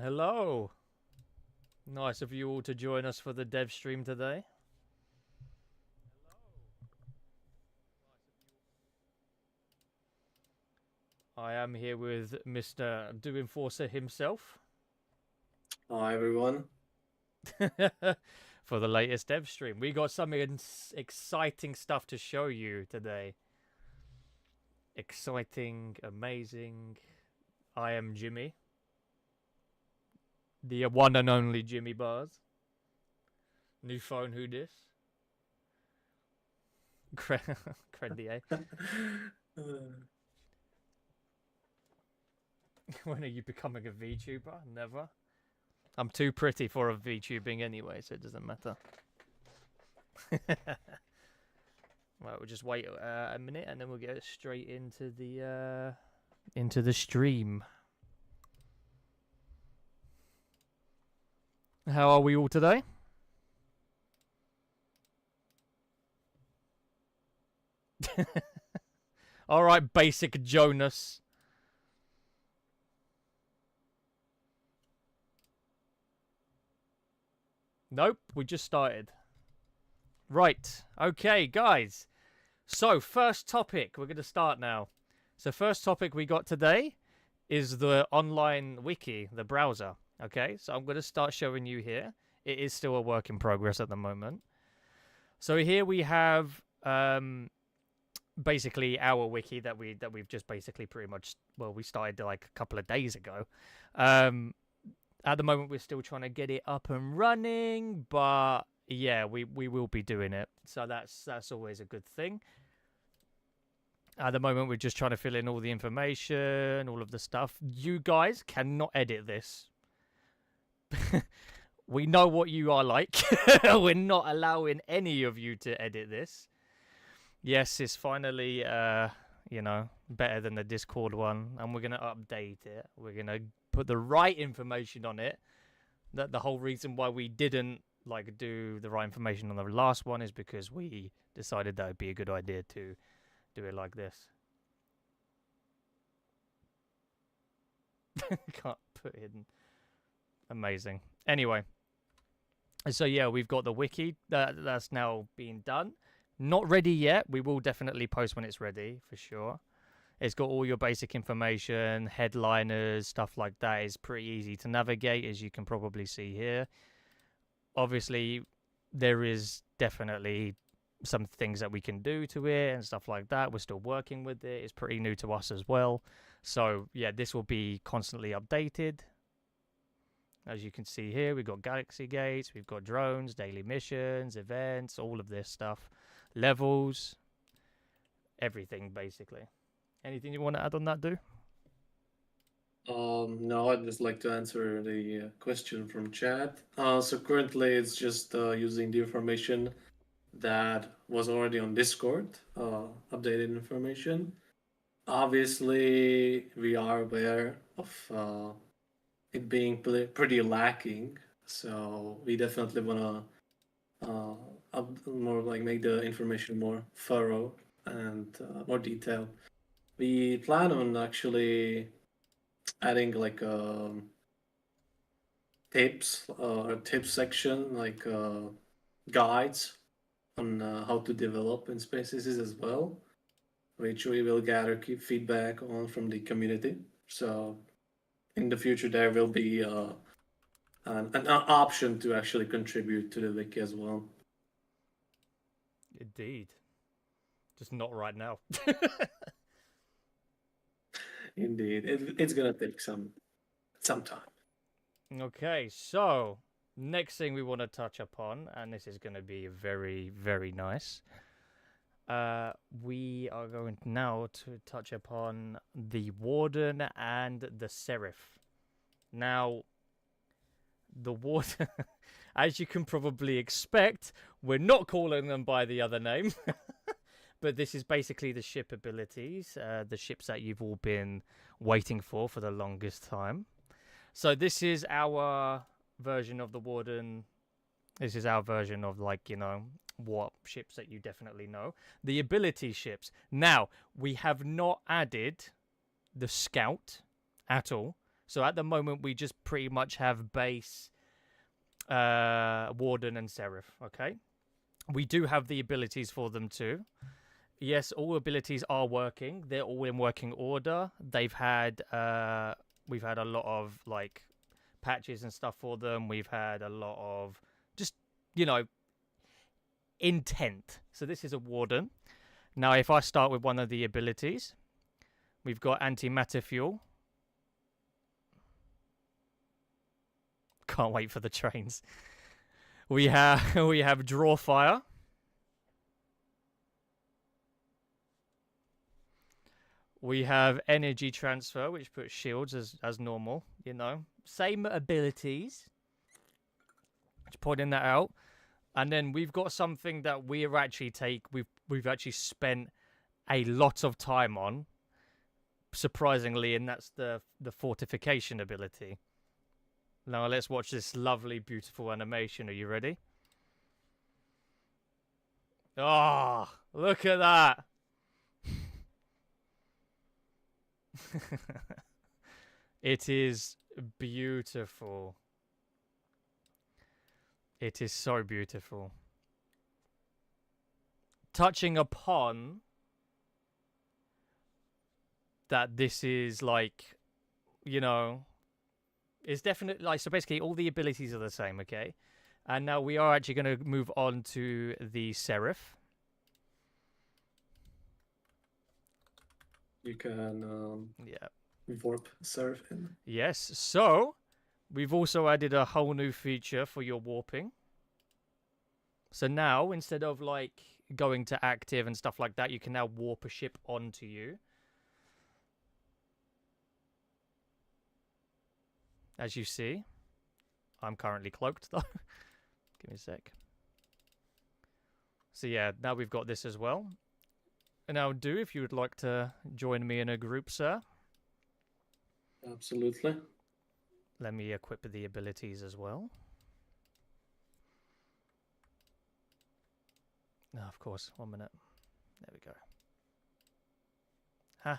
Hello. Nice of you all to join us for the dev stream today. I am here with Mr. Do Enforcer himself Hi everyone. for the latest dev stream. We got some exciting stuff to show you today. Exciting, amazing. I am Jimmy, the one and only Jimmy Bars. New phone, who dis? Credly, eh? When are you becoming a VTuber? Never. I'm too pretty for a VTubing anyway, so it doesn't matter. Right, we'll just wait a minute and then we'll get straight into the stream. How are we all today? All right, basic Jonas. Nope, we just started. Right, okay, guys. So, first topic, we're going to start now. So, first topic we got today is the online wiki, the browser. Okay, so I'm going to start showing you here. It is still a work in progress at the moment. So here we have basically our wiki that we've just basically pretty much we started like a couple of days ago. At the moment we're still trying to get it up and running, but yeah, we will be doing it. So that's always a good thing. At the moment we're just trying to fill in all the information, all of the stuff. You guys cannot edit this. We know what you are like. We're not allowing any of you to edit this. Yes, it's finally better than the Discord one, and we're gonna update it. We're gonna put the right information on it. That the whole reason why we didn't like do the right information on the last one is because we decided that would be a good idea to do it like this. Can't put in. Amazing. Anyway, so yeah, we've got the wiki that's now being done. Not ready yet. We will definitely post when it's ready for sure. It's got all your basic information, headliners, stuff like that. It's pretty easy to navigate, as you can probably see here. Obviously, there is definitely some things that we can do to it and stuff like that. We're still working with it. It's pretty new to us as well. So yeah, this will be constantly updated. As you can see here, we've got galaxy gates, we've got drones, daily missions, events, all of this stuff, levels, everything basically. Anything you want to add on that, Do? No, I'd just like to answer the question from chat. So currently it's just using the information that was already on Discord, updated information. Obviously, we are aware of it being pretty lacking, so we definitely want to more like make the information more thorough and more detailed. We plan on actually adding like tips or tips section, like guides on how to develop in SpaceAces as well, which we will gather keep feedback on from the community. So in the future, there will be an option to actually contribute to the wiki as well. Indeed. Just not right now. Indeed, it's gonna take some time. Okay, so next thing we want to touch upon, and this is going to be very, very nice. We are going now to touch upon the Warden and the Serif. Now, the Warden, as you can probably expect, we're not calling them by the other name. But this is basically the ship abilities, the ships that you've all been waiting for the longest time. So this is our version of the Warden. This is our version of, like, what ships that you definitely know. The ability ships. Now, we have not added the Scout at all. So at the moment, we just pretty much have base, Warden, and Serif. Okay, we do have the abilities for them too. Yes, all abilities are working. They're all in working order. We've had a lot of like patches and stuff for them. We've had a lot of just, intent. So this is a Warden. Now, if I start with one of the abilities, we've got antimatter fuel. Can't wait for the trains. We have draw fire. We have energy transfer, which puts shields as normal. Same abilities. Just pointing that out. And then we've got something that we've actually spent a lot of time on, surprisingly, and that's the fortification ability. Now let's watch this lovely, beautiful animation. Are you ready? Oh, look at that. It is beautiful. It is so beautiful. Touching upon that, this is like, it's definitely like, so basically all the abilities are the same, okay? And now we are actually going to move on to the serif. You can Yeah. warp serif in. Yes. So we've also added a whole new feature for your warping. So now, instead of like going to active and stuff like that, you can now warp a ship onto you. As you see, I'm currently cloaked though. Give me a sec. So yeah, now we've got this as well. And now, if you would like to join me in a group, sir. Absolutely. Let me equip the abilities as well. No, of course. 1 minute. There we go. Huh?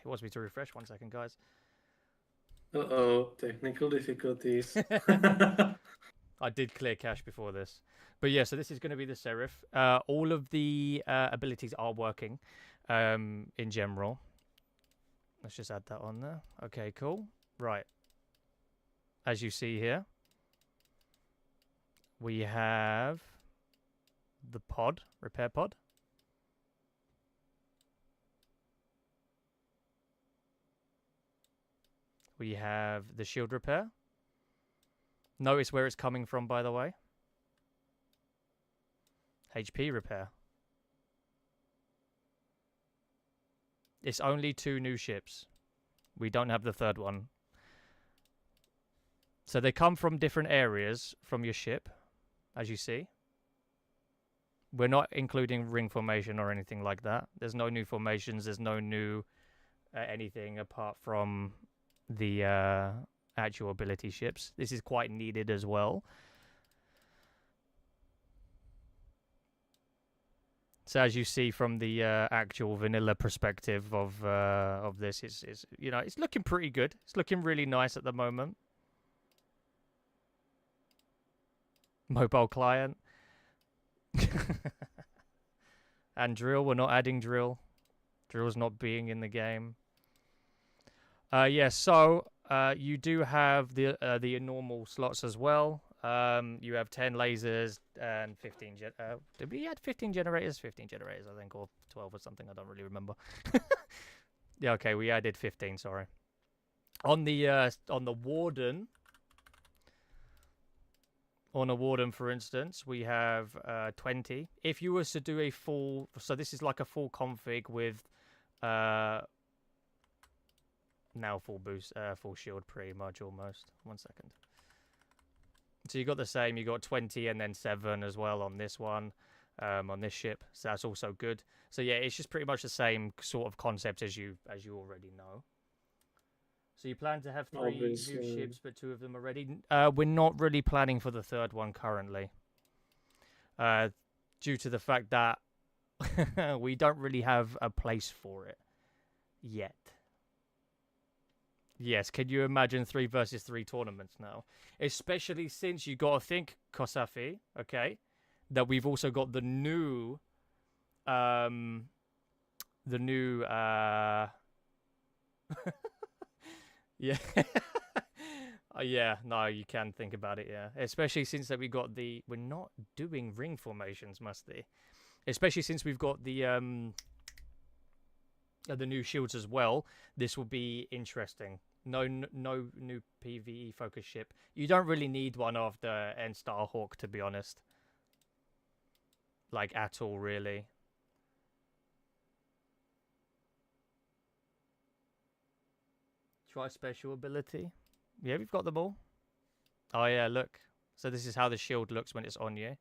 It wants me to refresh. 1 second, guys. Uh-oh, technical difficulties. I did clear cache before this. But yeah, so this is going to be the serif. All of the abilities are working in general. Let's just add that on there. Okay, cool. Right. As you see here, we have the pod, repair pod. We have the shield repair. Notice where it's coming from, by the way. HP repair. It's only 2 new ships. We don't have the third one. So they come from different areas from your ship, as you see. We're not including ring formation or anything like that. There's no new formations. There's no new anything apart from the actual ability ships. This is quite needed as well. So as you see from the actual vanilla perspective of this, it's it's looking pretty good. It's looking really nice at the moment. Mobile client. And drill, we're not adding drill. Drill's not being in the game. So you do have the normal slots as well. You have 10 lasers and 15 did we add 15 generators? 15 generators, I think, or 12 or something. I don't really remember. Yeah, okay, we added 15, sorry. On the Warden, on a Warden, for instance, we have 20. If you was to do a full, so this is like a full config with now full boost, full shield, pretty much, almost. 1 second. So you got the same. You got 20 and then 7 as well on this one, on this ship. So that's also good. So yeah, it's just pretty much the same sort of concept as you already know. So you plan to have 3 new ships, but 2 of them are ready. We're not really planning for the third one currently, due to the fact that we don't really have a place for it yet. Yes, can you imagine 3 versus 3 tournaments now? Especially since you got to think, Kosafi, okay, that we've also got um, the new, yeah. Yeah, no, you can think about it, yeah. Especially since that we're not doing ring formations, must they? Especially since we've got the new shields as well. This will be interesting. No new PvE focus ship. You don't really need one after N Star Hawk, to be honest. Like at all, really. Try special ability. Yeah, we've got them all. Oh yeah, look. So this is how the shield looks when it's on you.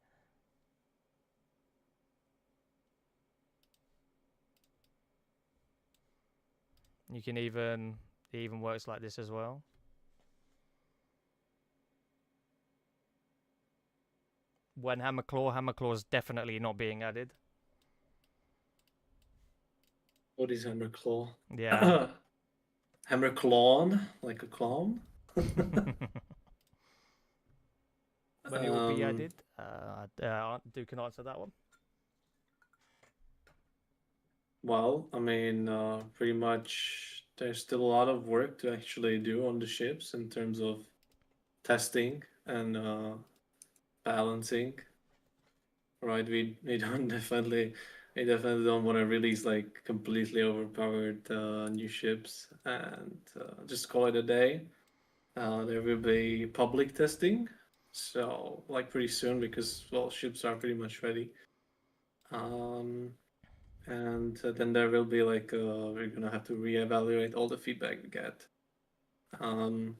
You can even it even works like this as well. When Hammer is definitely not being added. What is Hammer Claw? Yeah. Hammer Clawn, like a clown. When it will be added, Duke can answer that one. Well, I mean, pretty much there's still a lot of work to actually do on the ships in terms of testing and balancing. Right, we don't definitely we definitely don't want to release like completely overpowered new ships and just call it a day. There will be public testing, so like pretty soon because well ships are pretty much ready. Um, and then there will be like we're gonna have to reevaluate all the feedback we get. Um,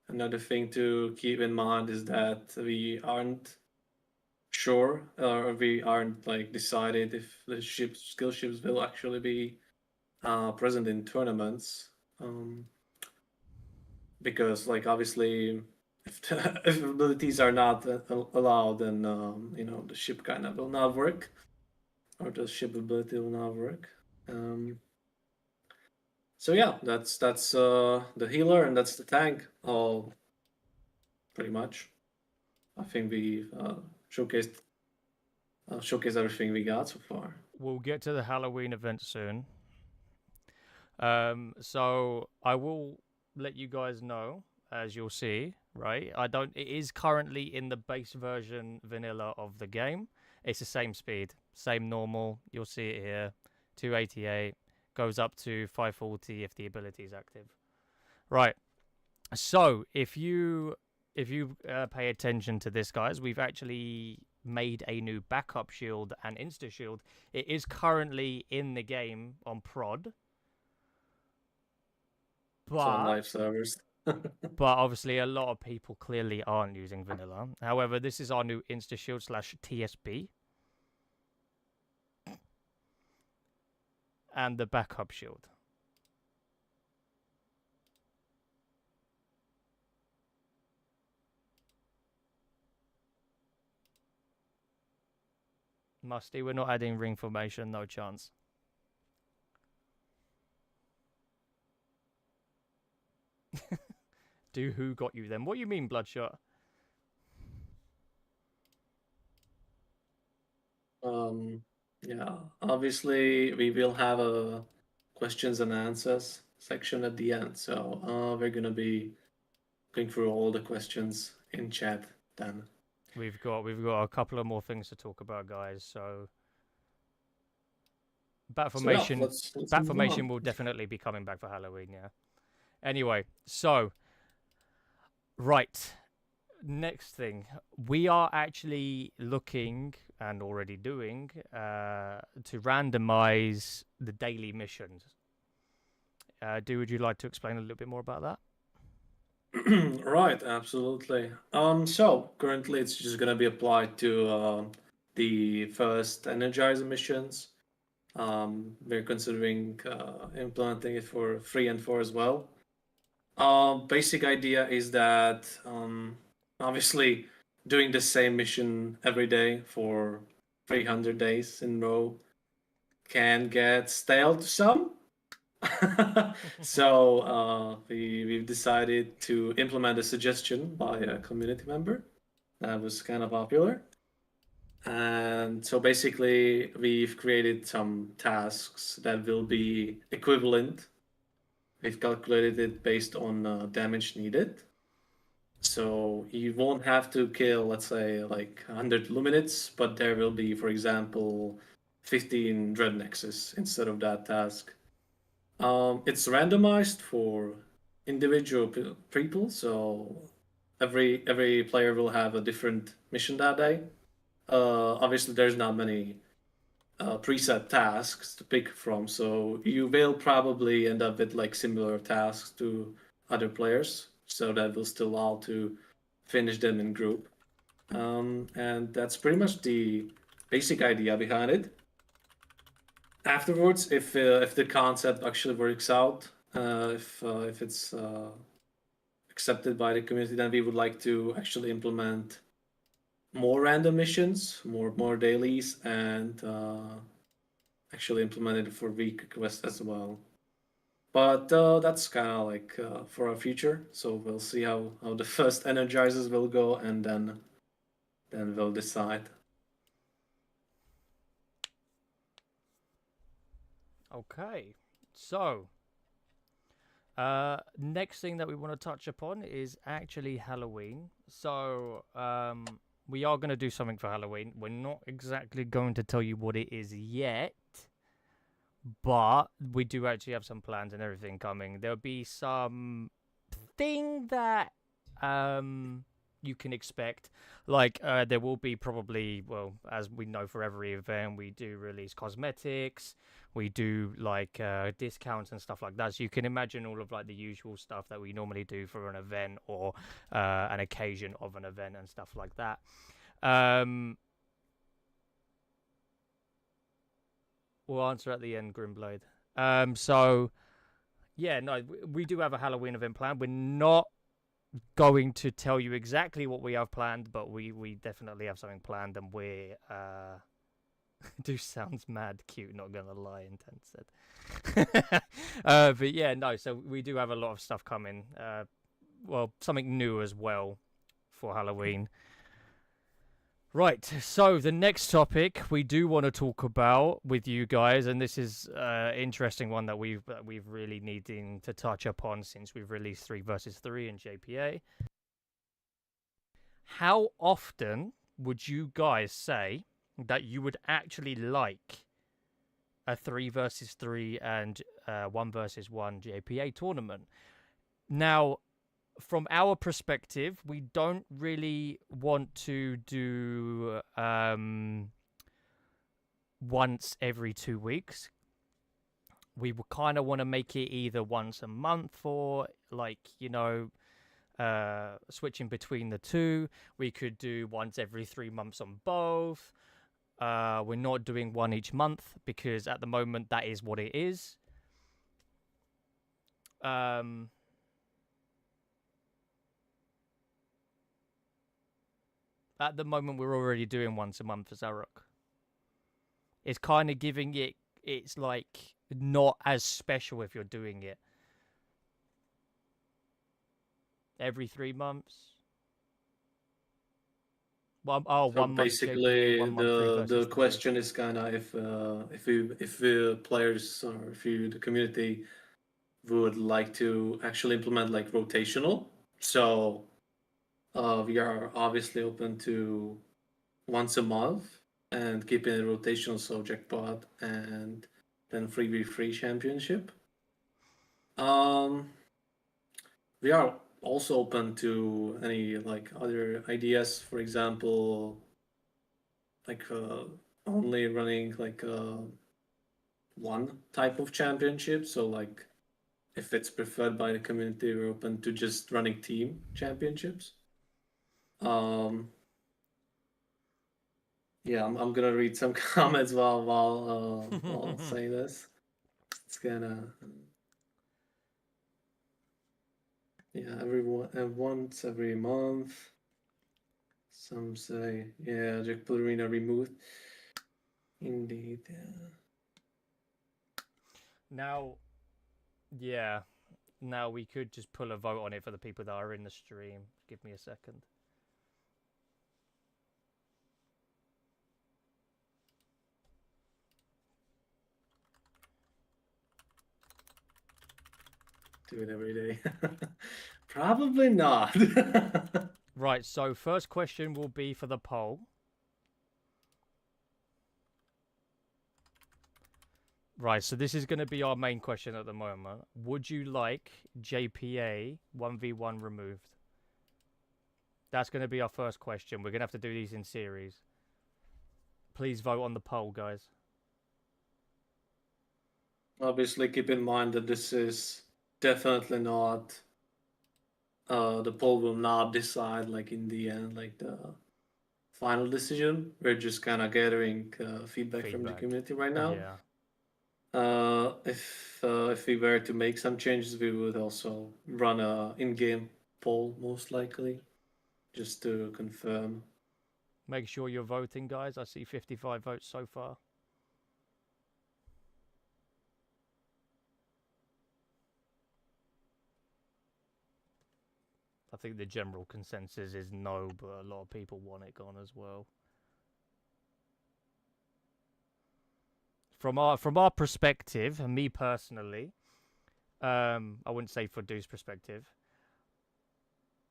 Another thing to keep in mind is that we aren't sure or we aren't like decided if the skill ships will actually be present in tournaments. Because like obviously if, if abilities are not allowed, then you know the ship kind of will not work, or the ship ability will not work. So yeah, that's the healer and that's the tank. All pretty much. I think we showcased everything we got so far. We'll get to the Halloween event soon. So I will let you guys know, as you'll see, right? It is currently in the base version vanilla of the game. It's the same speed, same normal. You'll see it here. 288 goes up to 540 if the ability is active. Right. So if you pay attention to this, guys, we've actually made a new backup shield and insta shield. It is currently in the game on prod. It's on But live servers. obviously a lot of people clearly aren't using vanilla. However, this is our new insta shield / TSB. And the backup shield. Musty, we're not adding ring formation, no chance. Do who got you then? What do you mean, Bloodshot? Yeah, obviously we will have a questions and answers section at the end, so we're gonna be going through all the questions in chat then. We've got a couple of more things to talk about, guys. So bat formation, let's bat move formation on. will definitely be coming back for Halloween. Yeah. Anyway, so right, next thing, we are actually looking and already doing to randomize the daily missions. Would you like to explain a little bit more about that? Right, absolutely. So currently it's just gonna be applied to the first Energizer missions. We're considering implementing it for 3 and 4 as well. Basic idea is that obviously doing the same mission every day for 300 days in a row can get stale to some. So we've decided to implement a suggestion by a community member that was kind of popular. And so basically, we've created some tasks that will be equivalent. We've calculated it based on damage needed. So you won't have to kill, let's say, like 100 Luminids, but there will be, for example, 15 Dread Nexus instead of that task. It's randomized for individual people, so every player will have a different mission that day. Obviously, there's not many preset tasks to pick from, so you will probably end up with like similar tasks to other players, so that will still allow to finish them in group. And that's pretty much the basic idea behind it. Afterwards, if the concept actually works out, if it's accepted by the community, then we would like to actually implement more random missions, more dailies, and actually implement it for week quests as well. But that's kind of like for our future. So we'll see how the first energizers will go, and then we'll decide. Okay, so next thing that we want to touch upon is actually Halloween. So we are going to do something for Halloween. We're not exactly going to tell you what it is yet, but we do actually have some plans and everything coming. There'll be some thing that you can expect. Like there will be probably, well, as we know, for every event we do release cosmetics, we do like discounts and stuff like that, so you can imagine all of like the usual stuff that we normally do for an event or an occasion of an event and stuff like that. We'll answer at the end, Grimblade. So yeah, no, we do have a Halloween event planned. We're not going to tell you exactly what we have planned, but we definitely have something planned, and we're do sounds mad cute, not gonna lie, Intense said. But yeah, no, so we do have a lot of stuff coming. Well, something new as well for Halloween. Right, so the next topic we do want to talk about with you guys, and this is an interesting one that we've really needing to touch upon since we've released 3 versus 3 in JPA. How often would you guys say that you would actually like a 3 versus 3 and 1 versus 1 JPA tournament? Now, from our perspective, we don't really want to do once every 2 weeks. We would kind of want to make it either once a month or like, switching between the two. We could do once every 3 months on both. We're not doing one each month because at the moment that is what it is. At the moment, we're already doing once a month for Zarok. It's kind of giving it, it's like not as special if you're doing it every 3 months. So 1 month basically, JPA, 1 month 3 the versus 3. question is kind of if players or if the community would like to actually implement like rotational. So we are obviously open to once a month and keeping it rotational, so jackpot and then 3v3 championship. We are also open to any like other ideas. For example, like only running like one type of championship. So like if it's preferred by the community, we're open to just running team championships. Yeah, I'm gonna read some comments while saying this. It's gonna yeah once every month. Some say yeah, Jack Arena removed. Indeed. Yeah. Now, yeah. Now we could just pull a vote on it for the people that are in the stream. Give me a second. Do it every day. Probably not. Right, so first question will be for the poll. Right, so this is going to be our main question at the moment. Would you like JPA 1v1 removed? That's going to be our first question. We're going to have to do these in series. Please vote on the poll, guys. Obviously, keep in mind that this is definitely not. The poll will not decide, like in the end, like the final decision. We're just kind of gathering feedback from the community right now. Yeah. If we were to make some changes, we would also run a in-game poll, most likely, just to confirm. Make sure you're voting, guys. I see 55 votes so far. I think the general consensus is no, but a lot of people want it gone as well. From our perspective, and me personally, I wouldn't say for Deuce's perspective,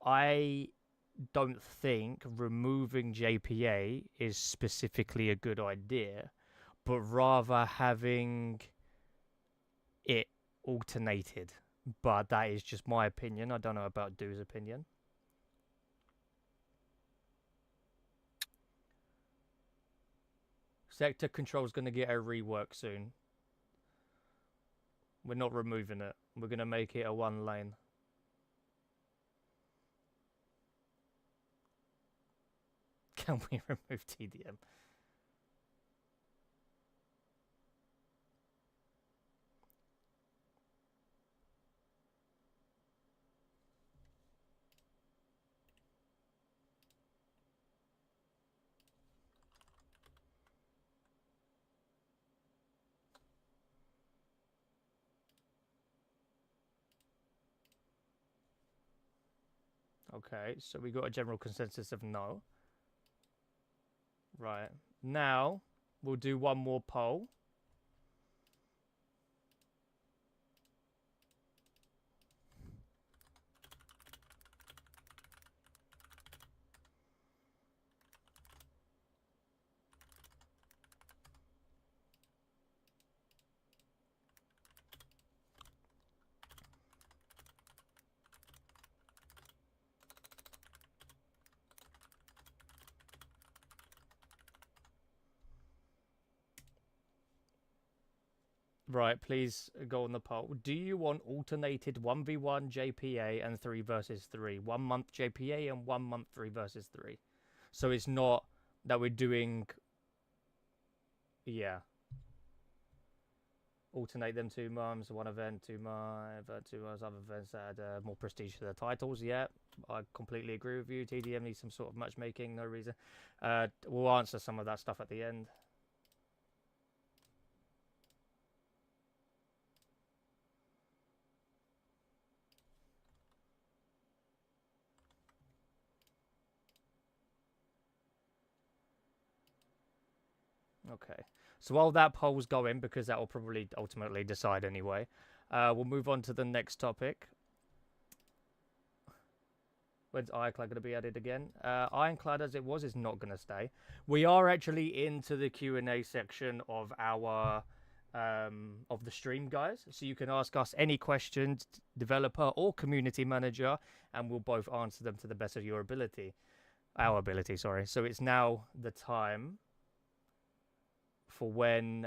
I don't think removing JPA is specifically a good idea, but rather having it alternated. But that is just my opinion. I don't know about Deuce's opinion. Sector control is going to get a rework soon. We're not removing it. We're going to make it a one lane. Can we remove TDM? Okay, so we got a general consensus of no. Right. Now, we'll do one more poll. Right, please go on the poll. Do you want alternated 1v1 JPA and 3 versus 3? 1 month JPA and 1 month 3 versus 3. So it's not that we're doing... Yeah. Alternate them 2 months, 1 event, 2 months, 2 months, other events that add more prestige to the titles. Yeah, I completely agree with you. TDM needs some sort of matchmaking, no reason. We'll answer some of that stuff at the end. Okay. So while that poll's going, because that will probably ultimately decide anyway, we'll move on to the next topic. When's Ironclad going to be added again? Ironclad, as it was, is not going to stay. We are actually into the Q&A section of our of the stream, guys. So you can ask us any questions, developer or community manager, and we'll both answer them to the best of your ability. Our ability, sorry. So it's now the time for when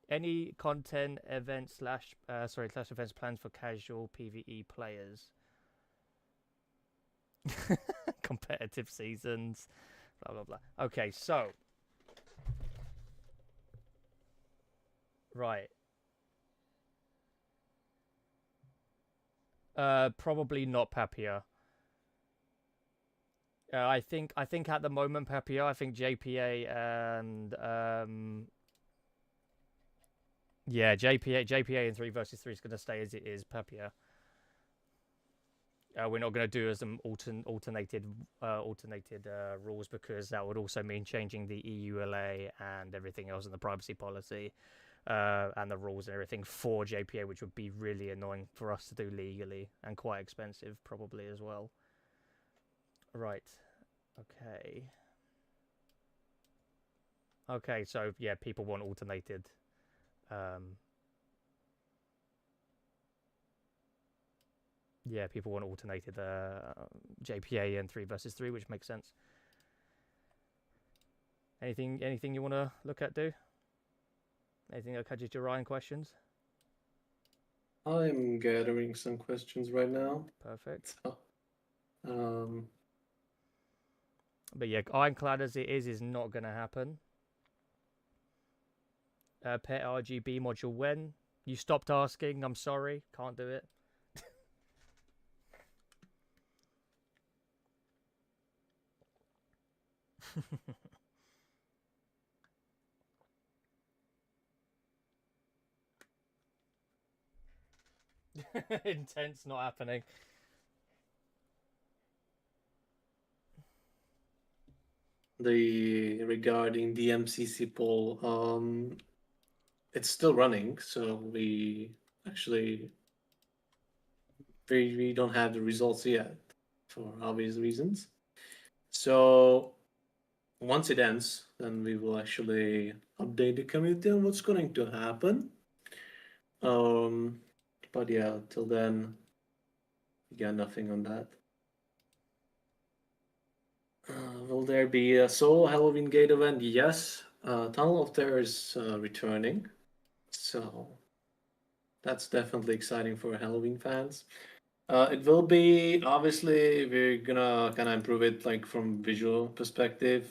any content event slash events plans for casual PvE players. Competitive seasons, blah blah blah. Okay, so right. Probably not Papia. I think at the moment, Papio, I think JPA and yeah, JPA and 3 versus 3 is going to stay as it is, Papio. We're not going to do as alternated rules, because that would also mean changing the EULA and everything else in the privacy policy and the rules and everything for JPA, which would be really annoying for us to do legally and quite expensive probably as well. Right. Okay. Okay, so yeah, people want alternated. Yeah, people want alternated JPA and 3 versus 3, which makes sense. Anything you want to look at, do? Anything that catches your eye in questions? I'm gathering some questions right now. Perfect. So, um, But yeah, Ironclad as it is not going to happen. Pet RGB module when? You stopped asking, I'm sorry, can't do it. Intense, not happening. regarding the MCC poll, it's still running, so we actually we don't have the results yet for obvious reasons. So once it ends, then we will actually update the community on what's going to happen. But yeah, till then, we got nothing on that. Will there be a solo Halloween Gate event? Yes. Tunnel of Terror is returning, so that's definitely exciting for Halloween fans. It will be, obviously, we're gonna kind of improve it like from visual perspective.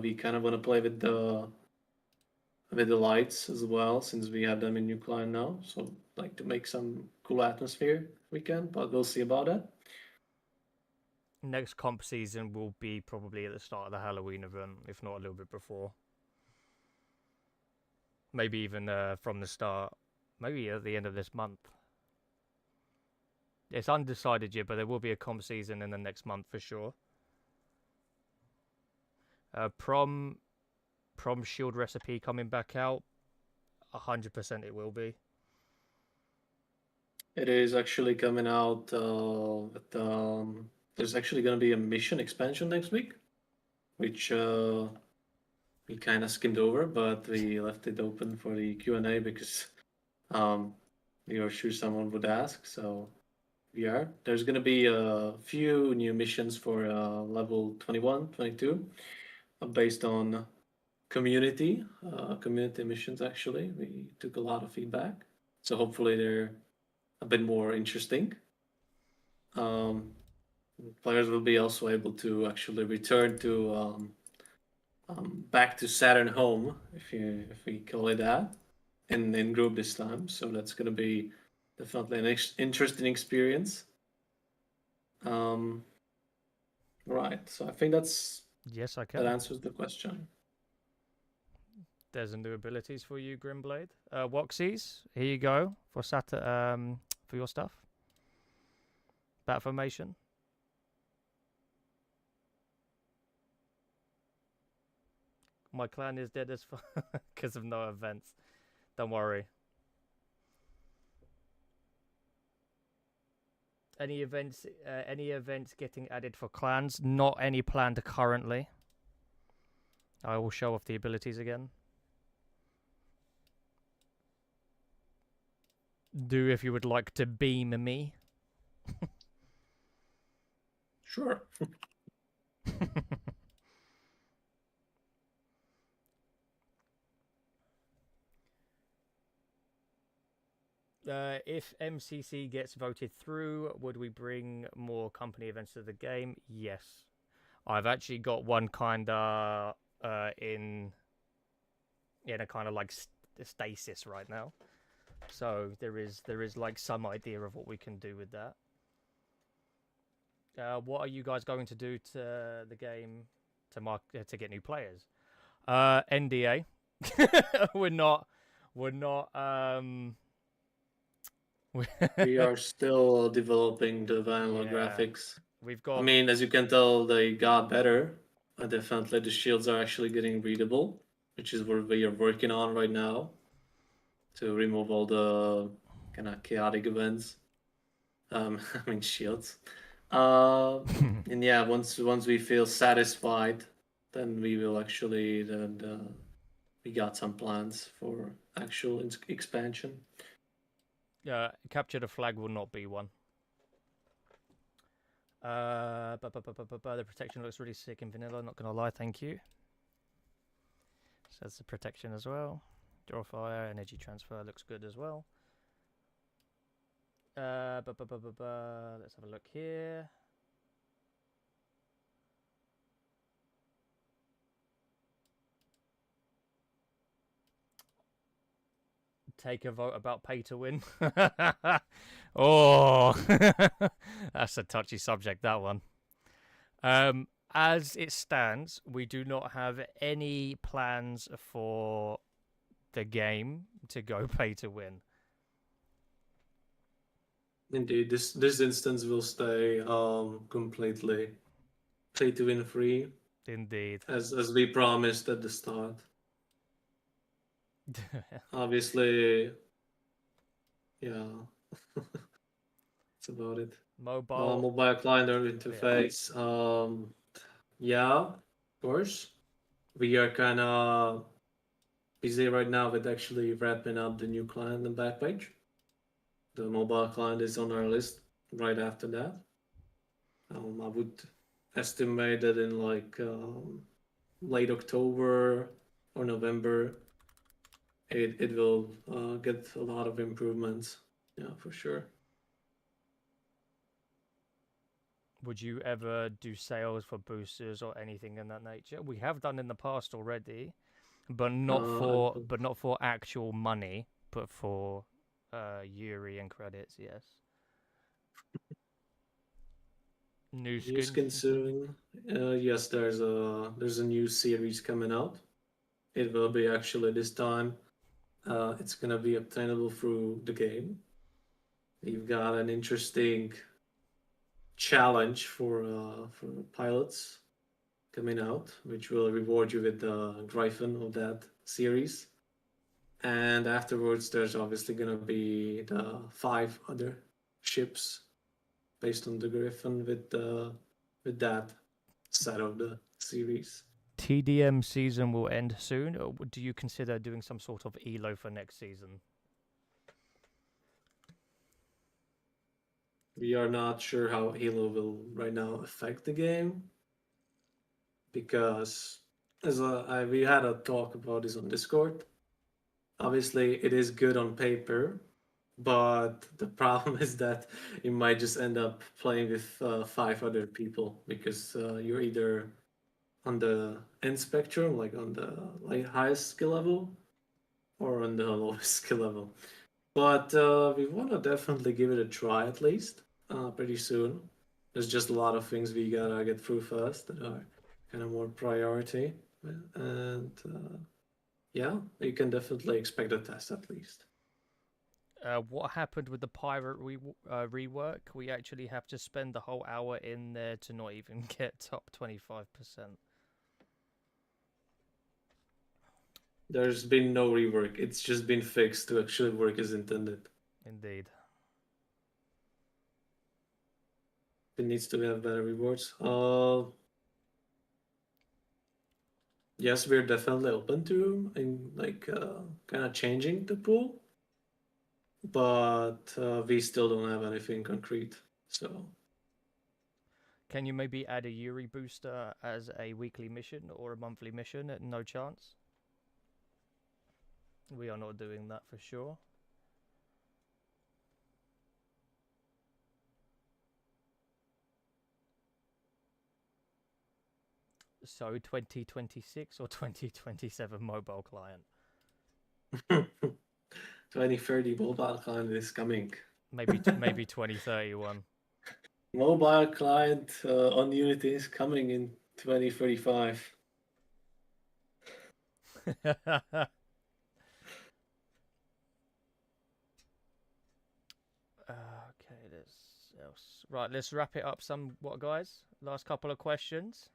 We kind of want to play with the lights as well, since we have them in new client now. So like to make some cool atmosphere if we can, but we'll see about that. Next comp season will be probably at the start of the Halloween event, if not a little bit before. Maybe even from the start. Maybe at the end of this month. It's undecided yet, but there will be a comp season in the next month for sure. Prom shield recipe coming back out. 100% it will be. It is actually coming out. There's actually going to be a mission expansion next week, which we kind of skimmed over, but we left it open for the Q&A because we were sure someone would ask. So we are. There's going to be a few new missions for level 21, 22, based on community missions. Actually, we took a lot of feedback, so hopefully they're a bit more interesting. Players will be also able to actually return to back to Saturn home, if we call it that, in group this time. So that's going to be definitely an interesting experience. Right. So I think yes, I can. that answers the question. There's a new abilities for you, Grimblade. Woxies, here you go for for your stuff. Bat formation. My clan is dead as fuck because of no events. Don't worry. Any events getting added for clans? Not any planned currently. I will show off the abilities again. Do if you would like to beam me. Sure. If MCC gets voted through, would we bring more company events to the game? Yes. I've actually got one kind of in a kind of like stasis right now. So there is like some idea of what we can do with that. What are you guys going to do to the game to get new players? NDA. we're not. We're not. We are still developing the vanilla Yeah, graphics. we've I got. mean, as you can tell, they got better. Definitely, the shields are actually getting readable, which is what we are working on right now to remove all the kind of chaotic events. I mean shields. Uh, and yeah, once we feel satisfied, then we will actually we got some plans for actual expansion. Capture the flag will not be one. The protection looks really sick in vanilla. Not gonna lie, thank you. So that's the protection as well. Draw fire, energy transfer looks good as well. Let's have a look here. Take a vote about pay to win. Oh, that's a touchy subject, that one. As it stands, we do not have any plans for the game to go pay to win. Indeed, this instance will stay completely pay to win free, Indeed. as we promised at the start. Obviously, yeah, that's about it. Mobile. Mobile client interface. Yeah, of course. We are kind of busy right now with actually wrapping up the new client and back page. The mobile client is on our list right after that. I would estimate that in like late October or November, it will get a lot of improvements. Yeah, for sure. Would you ever do sales for boosters or anything in that nature? We have done in the past already, but not for actual money, but for Yuri and credits. Yes. New New skins. skin soon. Yes, there's a new series coming out. It will be actually this time. It's gonna be obtainable through the game. You've got an interesting challenge for pilots coming out, which will reward you with the Gryphon of that series. And afterwards, there's obviously gonna be the 5 other ships based on the Griffin with that set of the series. TDM season will end soon, or do you consider doing some sort of elo for next season? We are not sure how Halo will right now affect the game because we had a talk about this on Discord. Obviously, it is good on paper, but the problem is that you might just end up playing with 5 other people because you're either on the end spectrum, like on the highest skill level, or on the lowest skill level. But we want to definitely give it a try at least pretty soon. There's just a lot of things we gotta get through first that are kind of more priority. And yeah, you can definitely expect a test at least. What happened with the pirate rework? We actually have to spend the whole hour in there to not even get top 25%. There's been no rework. It's just been fixed to actually work as intended. Indeed. It needs to have better rewards. Yes, we're definitely open to in like kind of changing the pool, but we still don't have anything concrete. So Can you maybe add a Yuri booster as a weekly mission or a monthly mission? No chance. We are not doing that for sure. So 2026 or 2027 mobile client? 2030 mobile client is coming. Maybe 2031. Mobile client on Unity is coming in 2035. Okay, right, let's wrap it up somewhat, guys. Last couple of questions.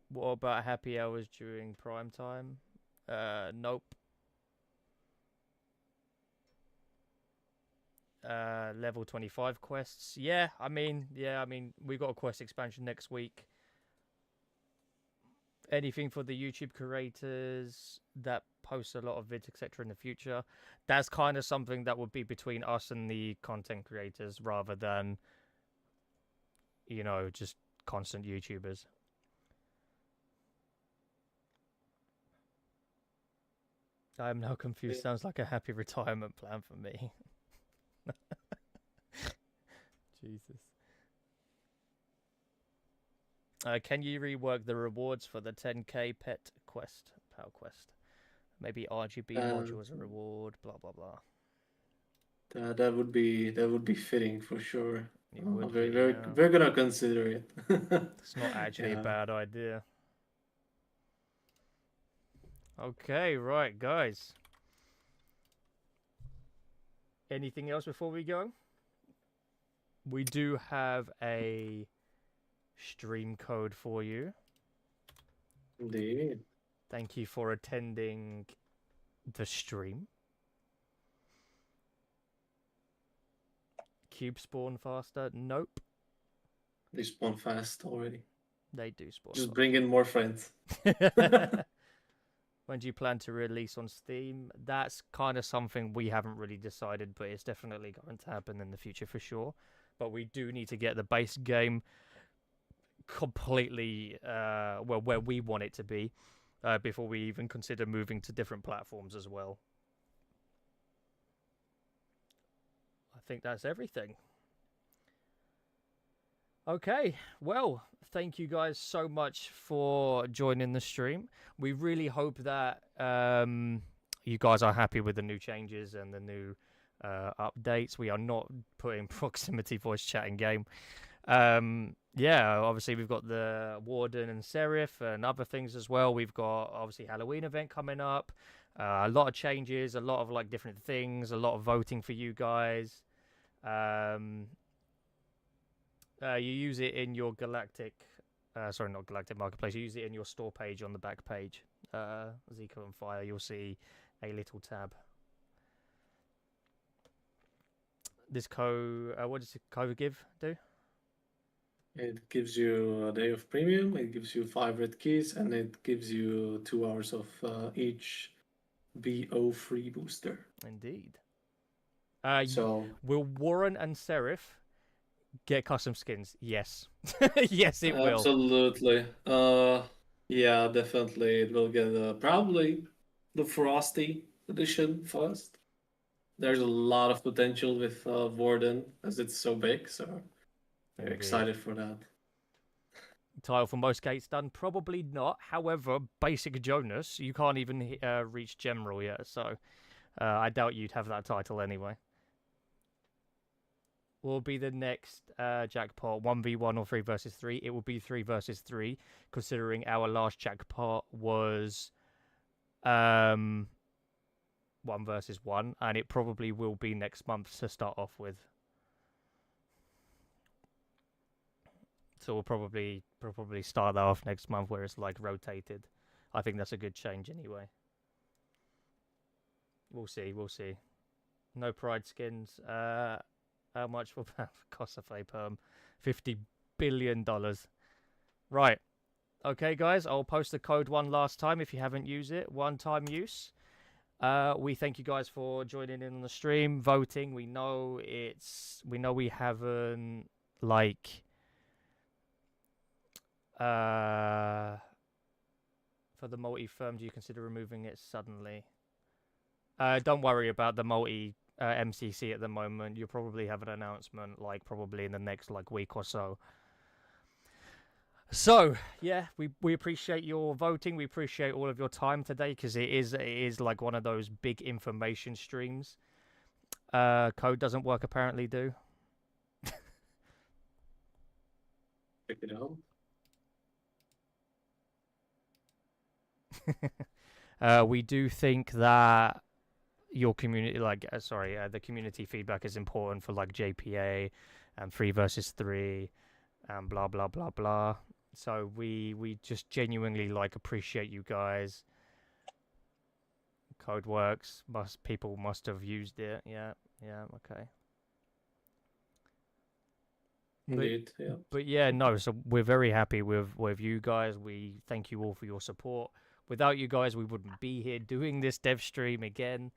What about happy hours during prime time? Nope. Level 25 quests. Yeah, I mean, we got a quest expansion next week. Anything for the YouTube creators that post a lot of vids, etc. in the future. That's kind of something that would be between us and the content creators rather than, just constant YouTubers. I am now confused. Yeah. Sounds like a happy retirement plan for me. Jesus. Can you rework the rewards for the 10k pet quest, power quest? Maybe RGB module as a reward. Blah blah blah. That would be fitting for sure. It would we're, be. we're, Yeah. we're gonna consider it. It's not actually a Yeah. bad idea. Okay, right, guys. Anything else before we go? We do have a stream code for you. Indeed. Thank you for attending the stream. Cube spawn faster? Nope. They spawn fast already. They do spawn Just fast. bring in more friends. When do you plan to release on Steam? That's kind of something we haven't really decided, but it's definitely going to happen in the future for sure. But we do need to get the base game completely where we want it to be before we even consider moving to different platforms as well. I think that's everything. Okay, well, thank you guys so much for joining the stream. We really hope that you guys are happy with the new changes and the new updates. We are not putting proximity voice chat in game. Yeah, obviously we've got the Warden and Serif and other things as well. We've got obviously Halloween event coming up. A lot of changes, a lot of like different things, a lot of voting for you guys. You use it in your Galactic, sorry, not Galactic Marketplace. You use it in your store page on the back page. Zico and Fire, you'll see a little tab. This code, what does the code do? It gives you a day of premium, it gives you 5 red keys, and it gives you 2 hours of each BO free booster. Indeed. So will Warren and Serif get custom skins? Yes. Yes, it will. Absolutely. Yeah, definitely. It will get probably the Frosty edition first. There's a lot of potential with Warden as it's so big, so very excited for that. Title for most gates done? Probably not. However, basic Jonas, you can't even reach General yet, so I doubt you'd have that title anyway. Will be the next jackpot 1v1 or 3 versus 3? It will be 3 versus 3, considering our last jackpot was 1 versus 1, and it probably will be next month to start off with. So we'll probably start that off next month where it's like rotated. I think that's a good change anyway. We'll see. No pride skins. How much will that cost a play perm? $50 billion. Right. Okay, guys. I'll post the code one last time if you haven't used it. One-time use. We thank you guys for joining in on the stream, voting. We know we haven't like for the multi-firm. Do you consider removing it suddenly? Don't worry about the multi MCC at the moment. You'll probably have an announcement like probably in the next like week or so. So yeah, we appreciate your voting. We appreciate all of your time today because it is like one of those big information streams. Code doesn't work apparently, do? Check it out. We do think that your community, the community feedback is important for like JPA and 3 versus 3 and blah blah blah blah. So we just genuinely like appreciate you guys. Code works. People must have used it. Yeah, okay. Indeed, yeah. But yeah, no. So we're very happy with you guys. We thank you all for your support. Without you guys, we wouldn't be here doing this dev stream again.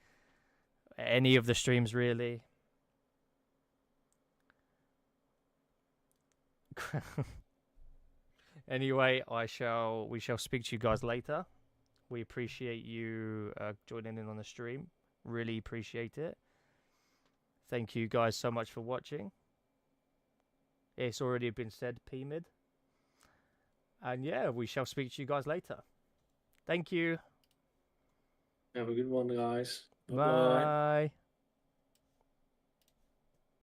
Any of the streams really. Anyway, we shall speak to you guys later. We appreciate you joining in on the stream. Really appreciate it. Thank you guys so much for watching. It's already been said, PMID. And yeah, we shall speak to you guys later. Thank you. Have a good one, guys. Bye.